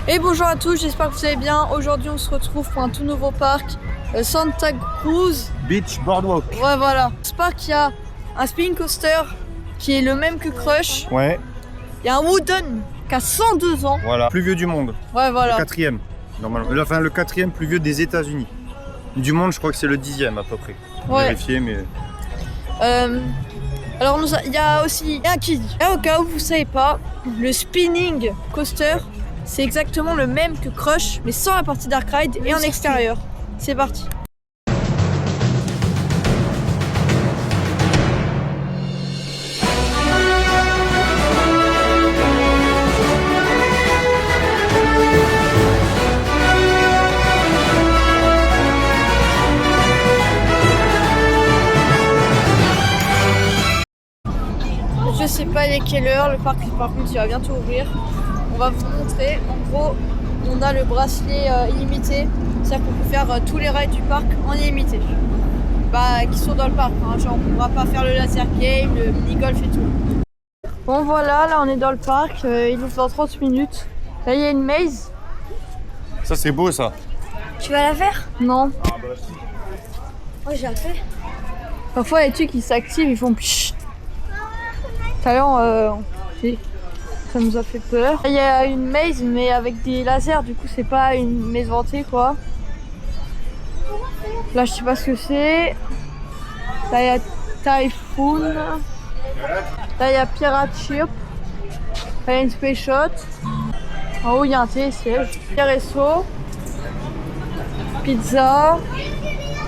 Et bonjour à tous, j'espère que vous allez bien. Aujourd'hui on se retrouve pour un tout nouveau parc, Santa Cruz Beach Boardwalk. Ouais voilà. Ce parc, il y a un spinning coaster qui est le même que Crush. Ouais. Il y a un Wooden qui a 102 ans. Voilà. Plus vieux du monde. Ouais voilà. Le quatrième, normalement. Enfin, le quatrième plus vieux des États-Unis. Du monde, je crois que c'est le 10e à peu près. Ouais. Vérifier, mais. Alors il y a aussi un qui dit, au cas où vous savez pas, le spinning coaster c'est exactement le même que Crush mais sans la partie Dark Ride et en extérieur. C'est parti. Je sais pas il est quelle heure, le parc par contre il va bientôt ouvrir. On va vous montrer, en gros on a le bracelet illimité, c'est-à-dire qu'on peut faire tous les rides du parc en illimité. Bah qui sont dans le parc, hein. Genre on pourra pas faire le laser game, le mini-golf et tout. Bon voilà, là on est dans le parc, il ouvre dans 30 minutes. Là il y a une maze. Ça, c'est beau ça. Tu vas la faire? Non. Ah bah si. Oh, j'ai la fait. Parfois les trucs qui s'activent, ils font pchit. Tout à l'heure, ça nous a fait peur. Il y a une maze mais avec des lasers, du coup c'est pas une maze vantée quoi. Là je sais pas ce que c'est. Là il y a Typhoon. Là il y a Pirate Ship. Là il y a une Space Shot. En haut il y a un télésiège. Resto. Pizza.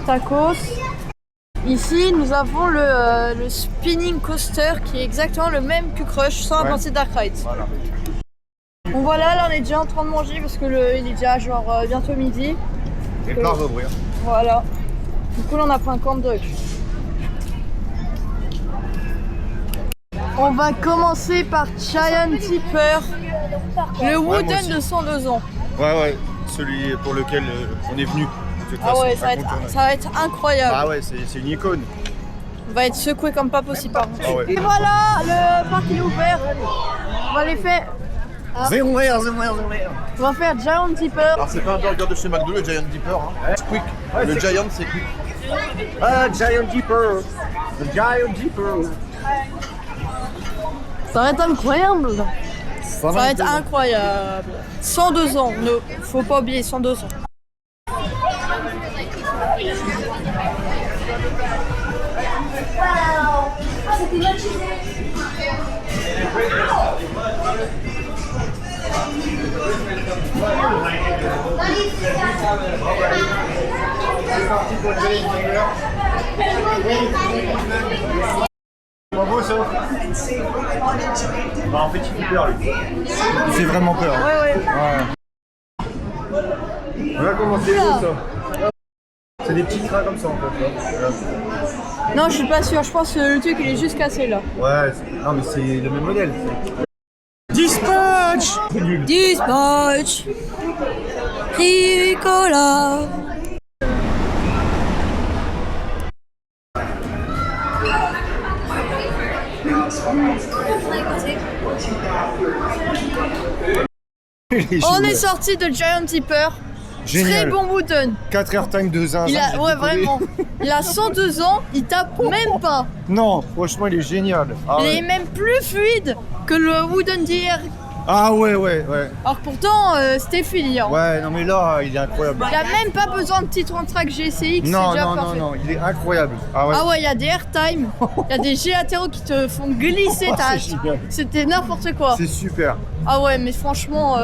Tacos. Ici, nous avons le spinning coaster qui est exactement le même que Crush sans la partie Dark Ride. Voilà. Bon voilà, là on est déjà en train de manger parce que il est déjà genre bientôt midi. Et le bar va ouvrir. Voilà. Du coup là on a pris un corn dog. On va commencer par Giant Tipper, le Wooden de 102 ans. Ouais, celui pour lequel on est venu. De toute Ah façon, ouais, ça va être incroyable. Ah ouais, c'est une icône. On va être secoué comme pas possible par contre. Ah ouais. Et voilà, le parc il est ouvert. On va les faire. C'est ouvert. On va faire Giant Tipper. Alors c'est pas un burger de chez McDo, le Giant Dipper, hein. C'est quick. Le Giant c'est quick. Ah, Giant Dipper. The Giant Dipper. Ça va être incroyable. Ça va être incroyable. 102 ans, faut pas oublier 102 ans. Pas beau ça. Bah, en fait il fait peur lui. Il fait vraiment peur. Ouais. Voilà comment c'est beau ça. C'est des petits crins comme ça en fait. Là. Non, je suis pas sûr. Je pense que le truc il est juste cassé là. Ouais, non mais c'est le même modèle. Dispatch. Dispatch. Ricola. On est sorti de Giant Tipper. Génial. Très bon Wooden. 4 airtime de zinzin. Ouais, vraiment. Il a 102 ans, il tape même pas. Non, franchement, il est génial. Ah, Il ouais. est même plus fluide que le Wooden d'hier. Ah ouais. Alors pourtant, c'était fini. Hein. Ouais, non mais là, il est incroyable. Il a même pas besoin de Titron Track GSX, Non, c'est déjà parfait. il est incroyable. Ah ouais. Ah ouais, il y a des airtime, il y a des jets latéraux qui te font glisser Oh, ta c'est génial. C'était n'importe quoi. C'est super. Ah ouais, mais franchement,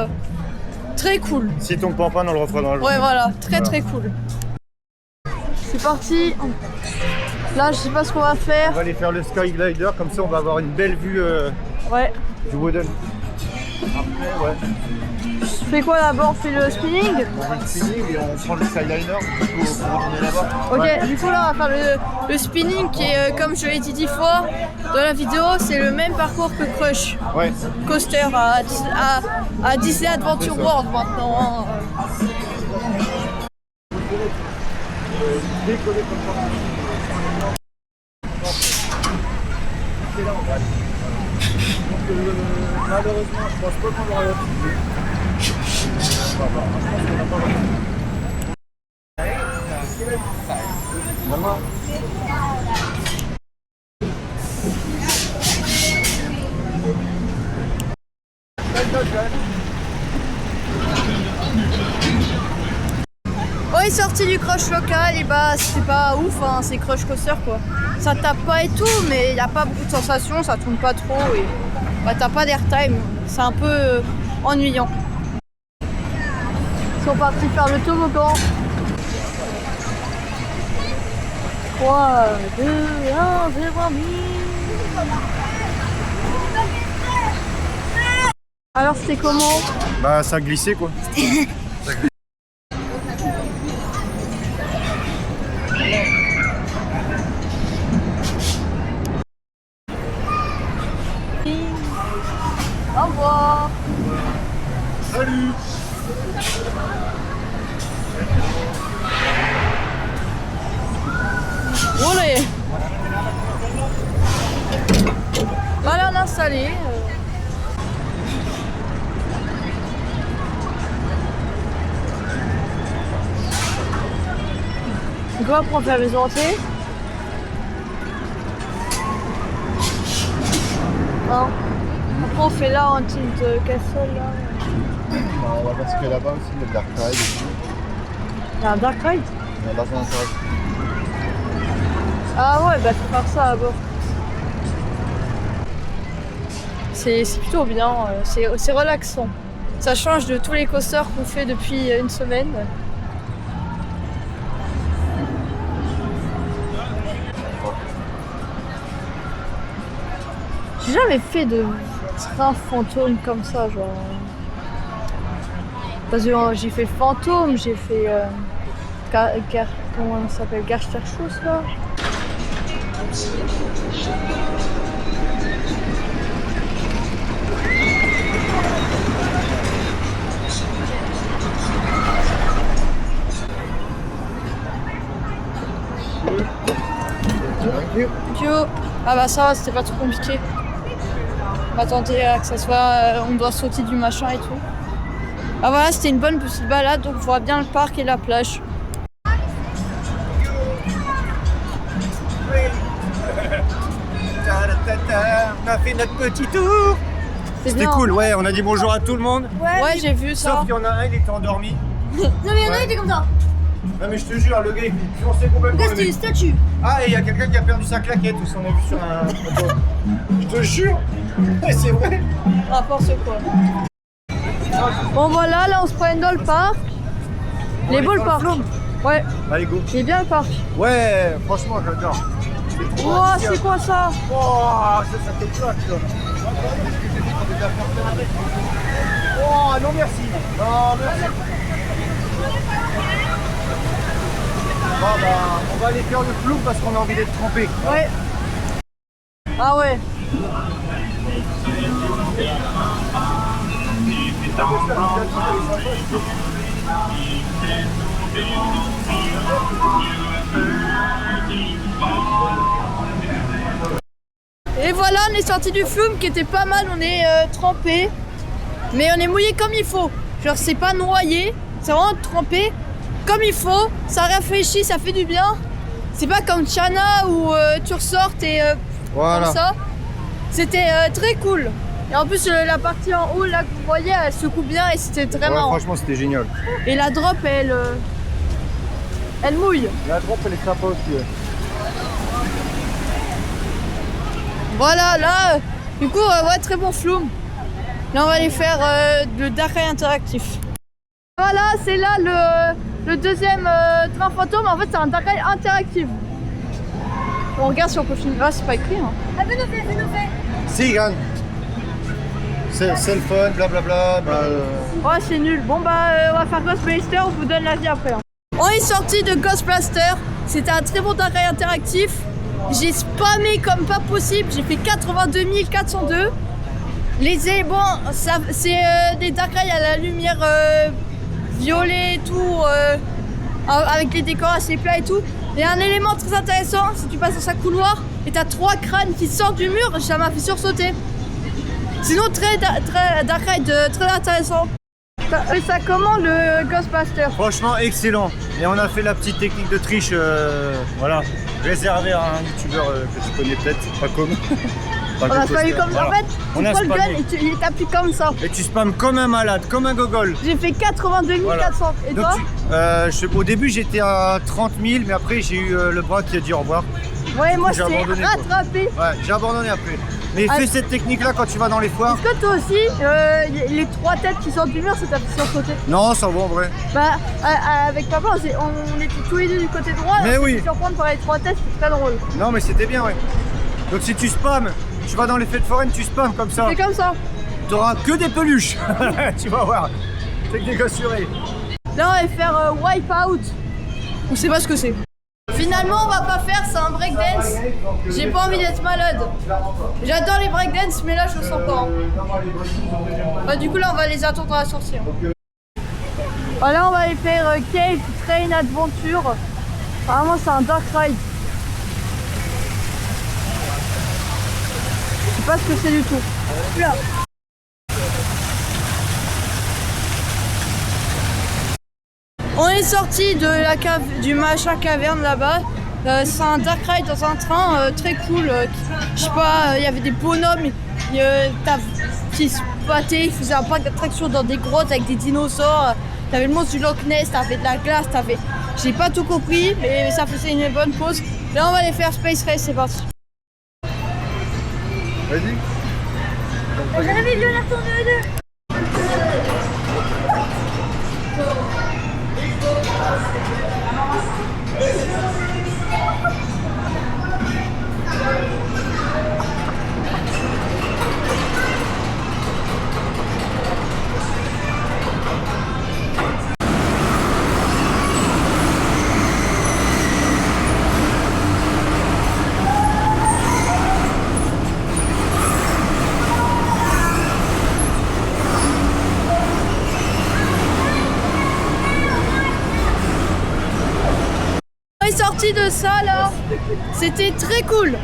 très cool. Si ton pampan, on le refera dans le Ouais, voilà, très cool. C'est parti. Là, je sais pas ce qu'on va faire. On va aller faire le Skyglider, comme ça on va avoir une belle vue Ouais. du Wooden. Après, ouais. Tu fais quoi d'abord? On fait le spinning? On va le spinning et on prend le Skyliner du coup, pour retourner là-bas. Ok, Ouais. du coup là on va faire le spinning qui est, comme je l'ai dit 10 fois dans la vidéo, c'est le même parcours que Crush Ouais. Coaster à Disney Adventure World maintenant. Hein. Décoller comme ça. C'est là, on va aller. Donc, malheureusement, je pense pas qu'on aura la On est sorti du crush local et bah c'est pas ouf, hein, c'est crush coaster quoi. Ça tape pas et tout, mais il n'y a pas beaucoup de sensations, ça tourne pas trop et bah t'as pas d'airtime, c'est un peu ennuyant. Ils sont partis faire le toboggan. 3, 2, 1, 0, Alors c'était comment? Bah ça glissait quoi. Au revoir. Salut. Roulez. Voilà, on a installé. Quoi après on fait la maison hantée? Non. Après on fait là en petite castle là. On va parce que là-bas aussi, il y a le Dark Ride aussi. Il y a un dark ride? Il y a Dark Ride. Ah ouais, bah faut faire ça d'abord. C'est plutôt bien, c'est relaxant. Ça change de tous les coasters qu'on fait depuis une semaine. J'ai jamais fait de train fantôme comme ça, genre. Parce que j'ai fait le fantôme, j'ai fait. Comment ça s'appelle? Garsterschluss là. Yo. Ah bah ça va, c'était pas trop compliqué. On va tenter que ça soit. On doit sauter du machin et tout. Ah voilà, c'était une bonne petite balade, donc on voit bien le parc et la plage. On a fait notre petit tour. C'était bien. cool, ouais, on a dit bonjour à tout le monde. Ouais, j'ai vu ça. Sauf qu'il y en a un, il était endormi. Non, mais il y en a, il était comme ça. Non mais je te jure, le gars il pionçait complètement. Regarde, le c'était une mec. statue. Ah, et il y a quelqu'un qui a perdu sa claquette aussi, on a vu sur un. Je te jure. Ouais, c'est vrai. N'importe quoi. Bon voilà, là on se promène dans le parc. Il est beau le parc. Ouais, Allez, go. il est bien le parc. Ouais, franchement, j'adore. Oh, c'est quoi ça? Oh, ça te plaque, ça. Oh, non merci. Non, merci. Bon, bah, on va aller faire le flou parce qu'on a envie d'être trempé. Ouais. Ah ouais. Et voilà, on est sorti du flume qui était pas mal, on est trempé. Mais on est mouillé comme il faut. Genre c'est pas noyé, c'est vraiment trempé comme il faut. Ça rafraîchit, ça fait du bien. C'est pas comme Chana où tu ressors et Voilà. comme ça. C'était très cool. Et en plus la partie en haut là que vous voyez, elle secoue bien et c'était très Ouais, marrant. franchement, c'était génial. Et la drop elle mouille. La drop, elle est sympa aussi. Ouais. Voilà, là, du coup, ouais, très bon flume. Là, on va aller faire le Dark Ride interactif. Voilà, c'est là le deuxième train fantôme. En fait, c'est un Dark Ride interactif. On regarde si on peut finir. Ah, c'est pas écrit. Hein. Ah, fais-nous fait, fais-nous fait. Si, gagne. C'est le fun, blablabla. Ouais, c'est nul. Bon, bah, on va faire Ghost Blaster. On vous donne l'avis après. Hein. On est sorti de Ghost Blaster. C'était un très bon Dark Ride interactif. J'ai spammé comme pas possible, j'ai fait 82 402. C'est des Dark Ride à la lumière violet et tout, avec les décors assez plats et tout. Et un élément très intéressant, si tu passes dans un couloir et t'as 3 crânes qui sortent du mur, ça m'a fait sursauter. Sinon, Dark Ride très intéressant. T'as fait ça comment le Ghostbuster? Franchement, excellent. Et on a fait la petite technique de triche, voilà, réservée à un youtubeur que tu connais peut-être, pas comme. On a fallu comme ça. En fait, on tu a prends le gun spammé. et il t'appuie comme ça. Et tu spams comme un malade, comme un gogol. J'ai fait 82 400. Et Donc toi? au début j'étais à 30 000, mais après j'ai eu le bras qui a dit au revoir. Ouais, moi j'ai je t'ai abandonné, quoi. rattrapé. Ouais, j'ai abandonné après. Mais fais cette technique là quand tu vas dans les foires. Est-ce que toi aussi, les 3 têtes qui sortent du mur, c'est tapé sur le côté? Non, ça va en vrai. Bah, avec papa, on était tous les deux du côté droit. Mais on s'est oui. fait surprendre par les 3 têtes, c'était très drôle. Non, mais c'était bien, ouais. Donc si tu spams, tu vas dans les fêtes foraines, tu spams comme ça. C'est comme ça. T'auras que des peluches. Tu vas voir. Technique assurée. Là, on va faire Wipeout. On sait pas ce que c'est. Finalement, on va pas faire, c'est un breakdance. J'ai pas envie d'être malade. J'adore les breakdance, mais là, je le sens pas. Bah, du coup, là, on va les attendre à la sortie. Voilà, on va aller faire Cave Train Adventure. Apparemment, c'est un dark ride. Je sais pas ce que c'est du tout. Là. On est sorti de la cave, du machin caverne là-bas. C'est un dark ride dans un train très cool. Je sais pas, il y avait des bonhommes qui se battaient, ils faisaient un parc d'attractions dans des grottes avec des dinosaures. T'avais le monstre du Loch Ness, t'avais de la glace, j'ai pas tout compris, mais ça faisait une bonne pause. Là, on va aller faire Space Race, c'est parti. Vas-y. J'avais vu la tourne de deux. Sorti de ça là, c'était très cool.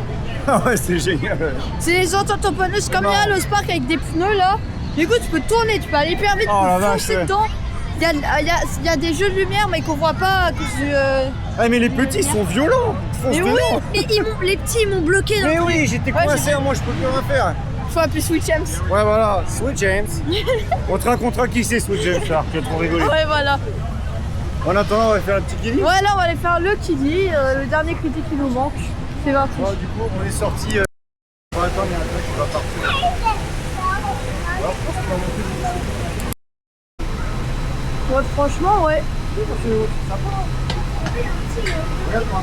Ah ouais, c'est génial. C'est les auto-tamponneuses comme il y a le Spark avec des pneus là. Du coup, tu peux tourner, tu peux aller hyper vite, Oh la tu peux foncer vache, ouais. dedans. Il y a des jeux de lumière, mais qu'on voit pas à cause du. Ah, mais les petits sont violents. Mais oui, Mais les petits ils m'ont bloqué dans Mais le truc. oui, j'étais Ouais, coincé, moi je peux plus rien faire. faut appeler Sweet James. Ouais, voilà, Sweet James. On te racontera qui c'est Sweet James là, tu vas trop rigoler. Ouais, voilà. En attendant, on va faire la petite guinée. Ouais, là, on va aller faire le Kiddy, le dernier critique qui nous manque. C'est parti. Bon, du coup, on est sorti. Bon, attends, il y a un truc qui va partir. Alors, je pense qu'on va monter Ouais, franchement, ouais. C'est sympa. Regarde-moi.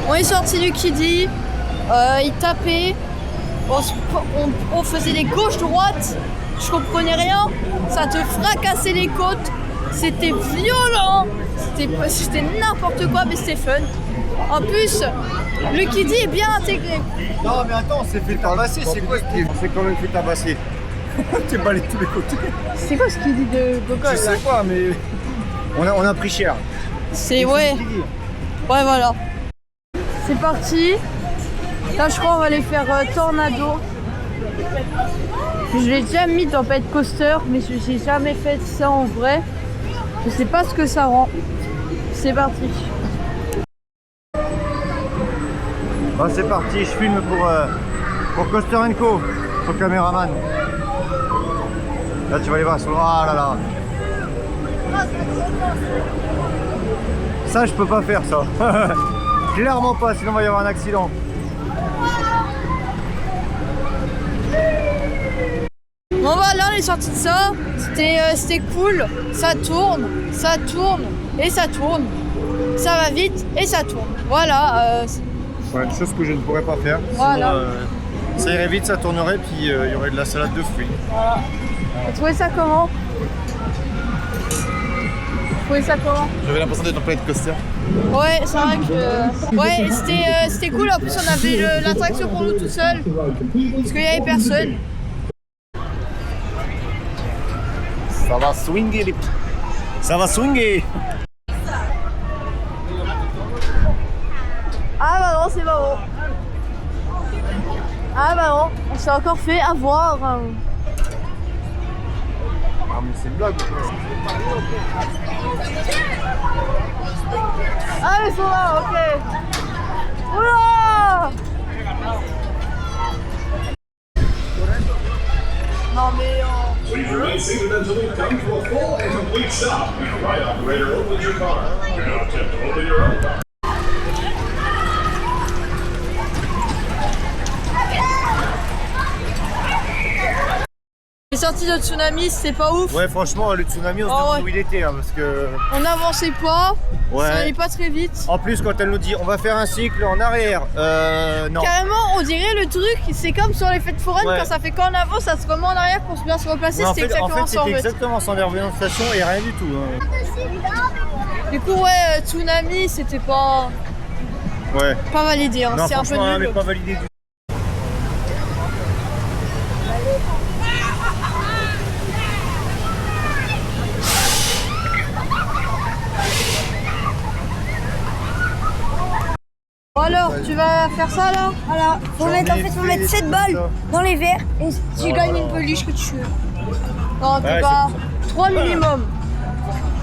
On est sorti du Kiddy, il tapait, on faisait des gauches-droites, je comprenais rien, ça te fracassait les côtes, c'était violent, c'était n'importe quoi, mais c'était fun. En plus, le Kiddy est bien intégré. Non, mais attends, on s'est fait tabasser, c'est quoi ce qui. On s'est quand même fait tabasser. T'es balé de tous les côtés. C'est quoi ce Kiddy de Gogol? Je sais pas, mais. On a pris cher. C'est ouais, voilà. C'est parti. Là, je crois on va aller faire Tornado. Je l'ai déjà mis dans Pet Coaster, mais je n'ai jamais fait ça en vrai. Je sais pas ce que ça rend. C'est parti. Bon, c'est parti, je filme pour Coaster & Co, son caméraman. Là, tu vas les voir, ah là là. Ça, je peux pas faire ça. Clairement pas, sinon il va y avoir un accident. Bon bah là on est sorti de ça, c'était cool, ça tourne et ça tourne, ça va vite et ça tourne. Voilà. Ouais, chose que je ne pourrais pas faire. Voilà. Sinon, ça irait vite, ça tournerait, puis il y aurait de la salade de fruits. Voilà. T'as trouvé ça comment? J'avais l'impression d'être en plein de coaster. Ouais, c'est vrai que... Ouais, c'était cool, en plus on avait l'attraction pour nous tout seul, parce qu'il n'y avait personne. Ça va swinger les petits. Ça va swinger. Ah bah non, c'est pas bon. Ah bah non, on s'est encore fait avoir. Ah mais c'est une blague. Ah ils sont là, ok. Oula! Non mais... Please remain seated until we've come to a full and complete stop. The ride operator opens your car. Do not attempt to open your own car. Les sorties de tsunami, c'était pas ouf. Ouais, franchement, le tsunami, on se Oh, demande ouais. où il était, hein, parce que... On n'avançait pas, Ouais. ça allait pas très vite. En plus, quand elle nous dit, on va faire un cycle en arrière, non. Carrément, on dirait le truc, c'est comme sur les fêtes foraines, Ouais. quand ça fait qu'en avant, ça se remet en arrière pour bien se replacer, Ouais, en c'était fait, exactement ça en c'était fait. exactement sans orientation et rien du tout. Hein. Du coup, ouais, tsunami, c'était pas Ouais. validé, hein. Non, C'est un peu franchement, nul. mais pas validé du tout. Bon alors, tu vas faire ça là? Voilà, faut mettre 7 balles dans les verres et tu gagnes une peluche que tu veux. Non, en tout Ouais, cas, c'est 3 minimum.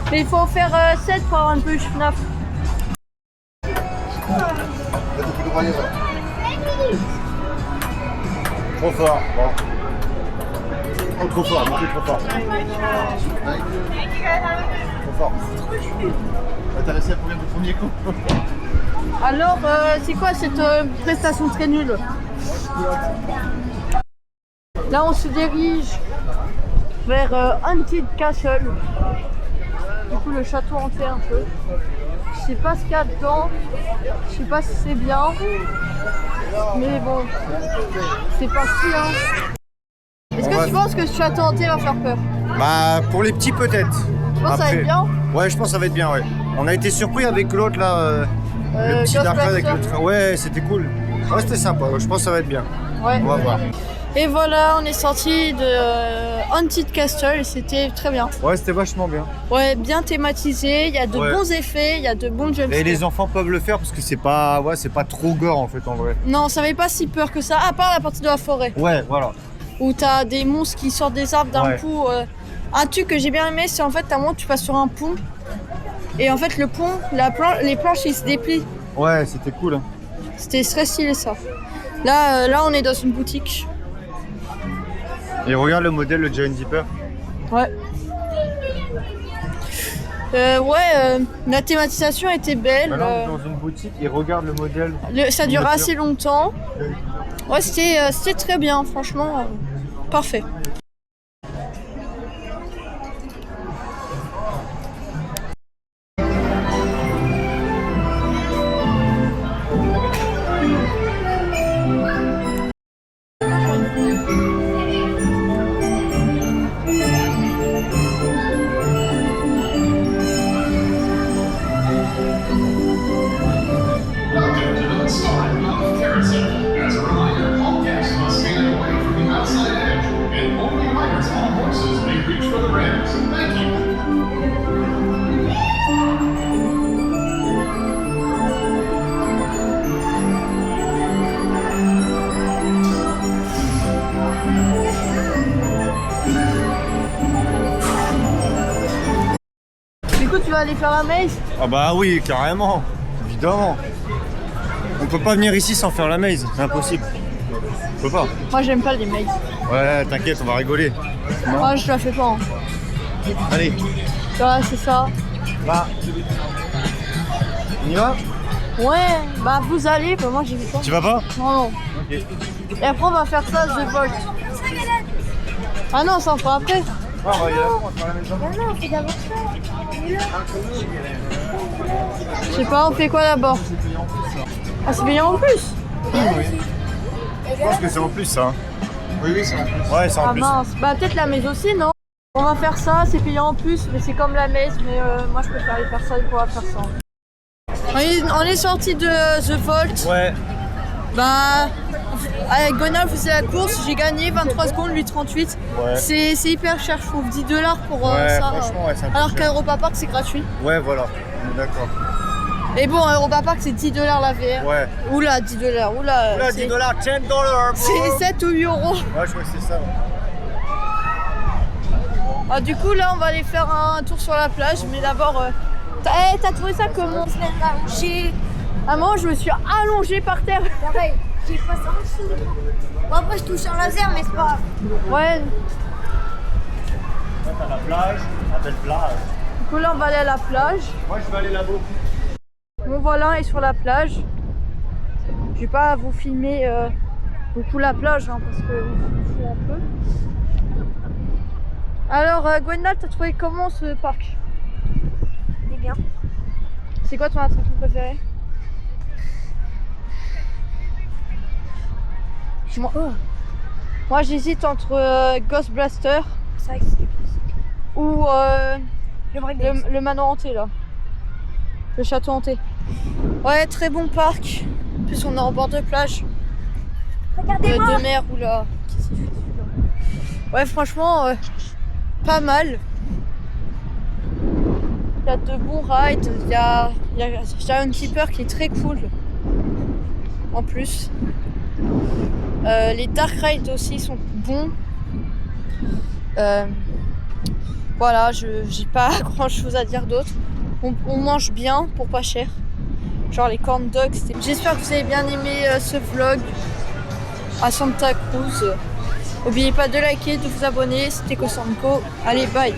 Mais il faut en faire 7 pour avoir une peluche FNAF. Trop fort. Bon. Oh, trop fort, beaucoup trop fort. Trop fort. T'as réussi à combien de premier coup? Alors, c'est quoi cette prestation très nulle? Là, on se dirige vers Haunted Castle. Du coup, le château hanté un peu. Je sais pas ce qu'il y a dedans. Je sais pas si c'est bien. Mais bon, c'est parti, hein. Est-ce que tu penses que ce château hanté va faire peur? Bah, pour les petits, peut-être. Tu penses que ça va être bien? Ouais, je pense que ça va être bien, ouais. On a été surpris avec l'autre, là. Le petit Dark Ride avec le train. Ouais, c'était cool. Ouais, c'était sympa. Je pense que ça va être bien. Ouais. On va voir. Et voilà, on est sorti de Haunted Castle et c'était très bien. Ouais, c'était vachement bien. Ouais, bien thématisé, il y a de Ouais. bons effets, il y a de bons jumpscares. Et les enfants peuvent le faire parce que c'est pas trop gore en fait en vrai. Non, ça avait pas si peur que ça, à part la partie de la forêt, Ouais, voilà. où t'as des monstres qui sortent des arbres d'un Ouais. coup. Un truc que j'ai bien aimé, c'est en fait, t'as un moment, tu passes sur un pont, et en fait, le pont, les planches, ils se déplient. Ouais, c'était cool. Hein. C'était très stylé ça. Là, on est dans une boutique. Et regarde le modèle, le Giant Deeper. Ouais. La thématisation était belle. Maintenant, on est dans une boutique et regarde le modèle. Ça dure Miniature. assez longtemps. Ouais, c'était très bien, franchement. Parfait. Welcome to the start of Carousel. As a reminder, all guests must stand away from the outside edge, and only riders on horses may reach for the rails. Thank you. Du coup, tu vas aller faire la maze? Ah bah oui, carrément. Évidemment. On peut pas venir ici sans faire la maze, c'est impossible. On peut pas. Moi, j'aime pas les mazes. Ouais, t'inquiète, on va rigoler. Moi, je la fais pas. Hein. Allez, Ouais, c'est ça. Bah, on y va? Ouais, bah vous allez, bah moi j'y vais pas. Tu vas pas? Non, non. Ok. Et après on va faire ça, The Volt. Ah non, ça on fera après. Ah, on va y aller, on va faire la maison. Non, on fait d'abord ça. Je sais pas, on fait quoi d'abord? Ah, c'est payant en plus? Je pense que c'est en plus ça. Oui, oui, c'est en plus. Ouais, c'est en Ah plus. mince, bah peut-être la messe aussi, non? On va faire ça, c'est payant en plus, mais c'est comme la messe, mais moi je préfère aller faire ça et pouvoir faire ça. On est sorti de The Volt. Ouais. Bah, avec Gonal faisait la course, j'ai gagné 23 secondes, lui 38. Ouais. C'est hyper cher, je trouve 10 $ pour Ouais, ça. franchement, ouais, c'est un peu Alors cher. qu'à Europa Park c'est gratuit. Ouais, voilà. On est d'accord. Et bon, à Europa Park c'est 10 $ la VR. Ouais. Oula, 10 $. Oula, Là, c'est- 10 $, 10 $, bro. c'est 7 ou 8 euros. Ouais, je crois que c'est ça. Ouais. Ah, du coup, là, on va aller faire un tour sur la plage, mais d'abord. T'as trouvé ça comment? À un moment, je me suis allongée par terre. Pareil, j'ai pas ça en dessous. Bon, après, je touche un laser, mais c'est pas grave. Ouais, Là, t'as la plage, la belle plage. du coup, là, on va aller à la plage. Moi, je vais aller là-bas. Mon volant est sur la plage. Je vais pas vous filmer beaucoup la plage, hein, parce que c'est un peu. Alors, Gwendal, t'as trouvé comment ce parc? C'est bien. C'est quoi ton attraction préférée? Moi, j'hésite entre Ghost Blaster C'est vrai que c'est ou le breakdance. le manoir hanté là. Le château hanté. Ouais, très bon parc. En plus, on est en bord de plage. Regardez-moi. De mer, oula. Qu'est-ce qu'il fait celui-là? Ouais, franchement, pas mal. Il y a de bons rides. Il y a Giant Keeper qui est très cool. En plus. Les Dark Rides aussi sont bons. Voilà, j'ai pas grand chose à dire d'autre. On mange bien pour pas cher. Genre les corn dogs. J'espère que vous avez bien aimé ce vlog à Santa Cruz. N'oubliez pas de liker, de vous abonner. C'était Kosanko. Allez, bye!